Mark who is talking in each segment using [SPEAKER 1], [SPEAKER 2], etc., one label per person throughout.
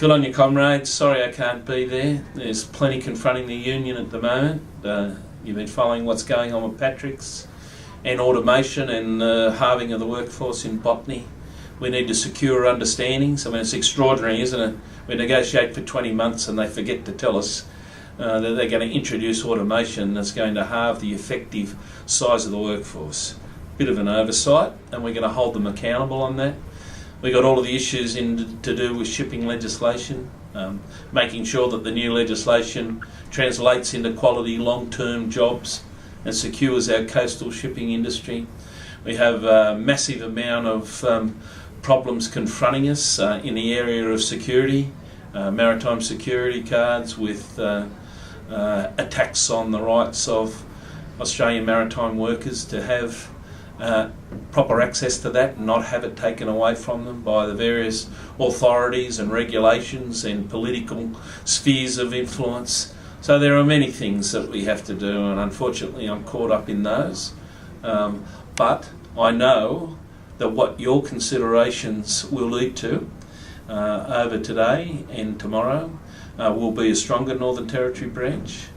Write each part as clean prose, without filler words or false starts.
[SPEAKER 1] Good on you, comrades. Sorry I can't be there. There's plenty confronting the union at the moment. You've been following what's going on with Patrick's and automation and halving of the workforce in Botany. We need to secure understandings. I mean, it's extraordinary, isn't it? We negotiate for 20 months and they forget to tell us that they're going to introduce automation that's going to halve the effective size of the workforce. Bit of an oversight, and we're going to hold them accountable on that. We got all of the issues to do with shipping legislation, making sure that the new legislation translates into quality long-term jobs and secures our coastal shipping industry. We have a massive amount of problems confronting us in the area of security, maritime security cards with attacks on the rights of Australian maritime workers to have proper access to that and not have it taken away from them by the various authorities and regulations and political spheres of influence. So there are many things that we have to do, and unfortunately I'm caught up in those. But I know that what your considerations will lead to over today and tomorrow will be a stronger Northern Territory branch.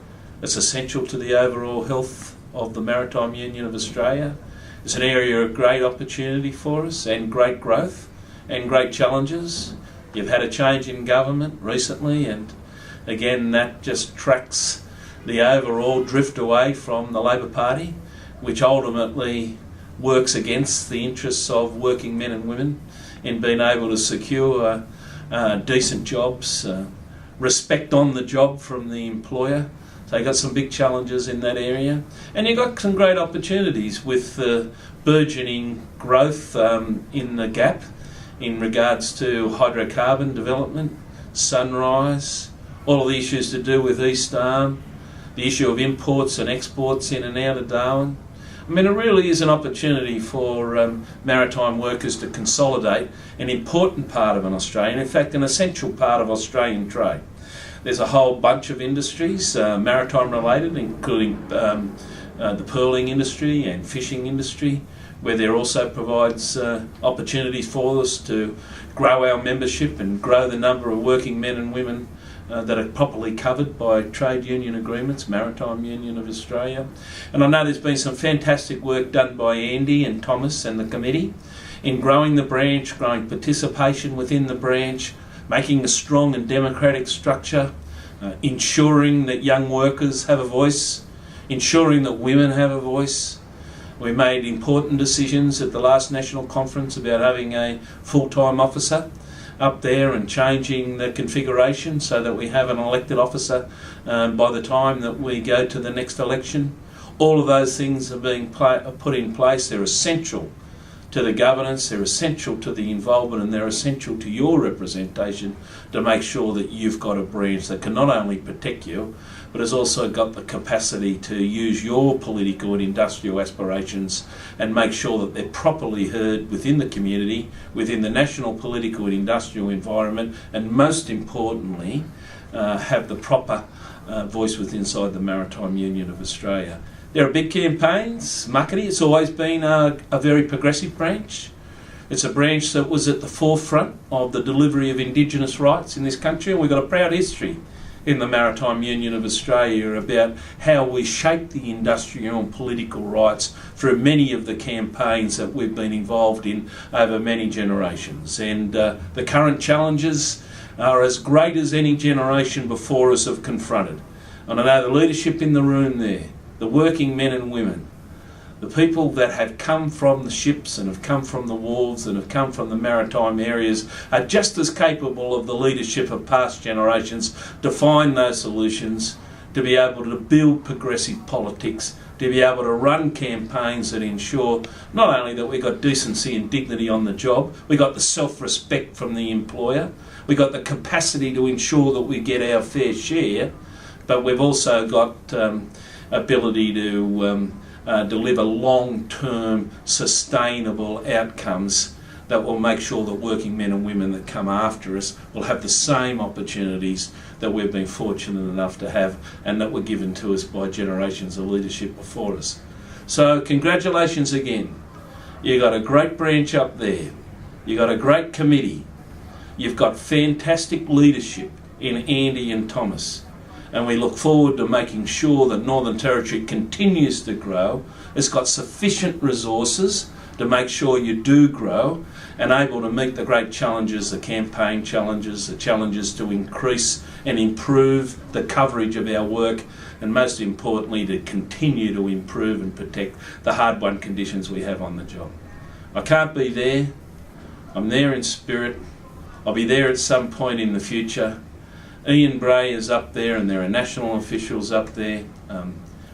[SPEAKER 1] It's essential to the overall health of the Maritime Union of Australia. It's an area of great opportunity for us and great growth and great challenges. You've had a change in government recently, and again that just tracks the overall drift away from the Labor Party, which ultimately works against the interests of working men and women in being able to secure decent jobs, respect on the job from the employer. So you've got some big challenges in that area. And you've got some great opportunities with burgeoning growth in the gap in regards to hydrocarbon development, Sunrise, all of the issues to do with East Arm, the issue of imports and exports in and out of Darwin. I mean, it really is an opportunity for maritime workers to consolidate an important part of an Australian, in fact, an essential part of Australian trade. There's a whole bunch of industries, maritime related, including the pearling industry and fishing industry, where there also provides opportunities for us to grow our membership and grow the number of working men and women that are properly covered by trade union agreements, Maritime Union of Australia. And I know there's been some fantastic work done by Andy and Thomas and the committee in growing the branch, growing participation within the branch, making a strong and democratic structure, ensuring that young workers have a voice, ensuring that women have a voice. We made important decisions at the last national conference about having a full-time officer up there and changing the configuration so that we have an elected officer by the time that we go to the next election. All of those things are being put in place. They're essential to the governance, they're essential to the involvement, and they're essential to your representation to make sure that you've got a branch that can not only protect you, but has also got the capacity to use your political and industrial aspirations and make sure that they're properly heard within the community, within the national political and industrial environment, and most importantly, have the proper voice within inside the Maritime Union of Australia. There are big campaigns. Muckaty, it's always been a very progressive branch. It's a branch that was at the forefront of the delivery of Indigenous rights in this country, and we've got a proud history in the Maritime Union of Australia about how we shaped the industrial and political rights through many of the campaigns that we've been involved in over many generations. And the current challenges are as great as any generation before us have confronted. And I know the leadership in the room there, the working men and women, the people that have come from the ships and have come from the wharves and have come from the maritime areas are just as capable of the leadership of past generations to find those solutions, to be able to build progressive politics, to be able to run campaigns that ensure not only that we got decency and dignity on the job, we got the self-respect from the employer, we got the capacity to ensure that we get our fair share, but we've also got ability to deliver long-term sustainable outcomes that will make sure that working men and women that come after us will have the same opportunities that we've been fortunate enough to have and that were given to us by generations of leadership before us. So congratulations again. You got a great branch up there. You got a great committee. You've got fantastic leadership in Andy and Thomas, and we look forward to making sure that Northern Territory continues to grow. It's got sufficient resources to make sure you do grow and able to meet the great challenges, the campaign challenges, the challenges to increase and improve the coverage of our work, and most importantly to continue to improve and protect the hard-won conditions we have on the job. I can't be there. I'm there in spirit. I'll be there at some point in the future. Ian Bray is up there and there are national officials up there.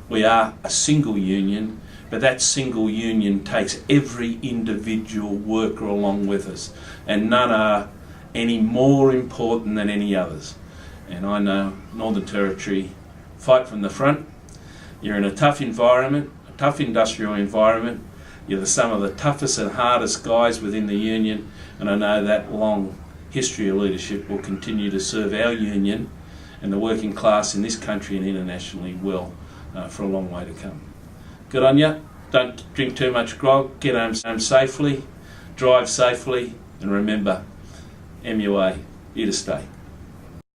[SPEAKER 1] We are a single union, but that single union takes every individual worker along with us, and none are any more important than any others. And I know Northern Territory fight from the front. You're in a tough environment, a tough industrial environment. You're some of the toughest and hardest guys within the union, and I know that long history of leadership will continue to serve our union and the working class in this country and internationally well for a long way to come. Good on you. Don't drink too much grog. Get home safely. Drive safely. And remember, MUA, here to stay.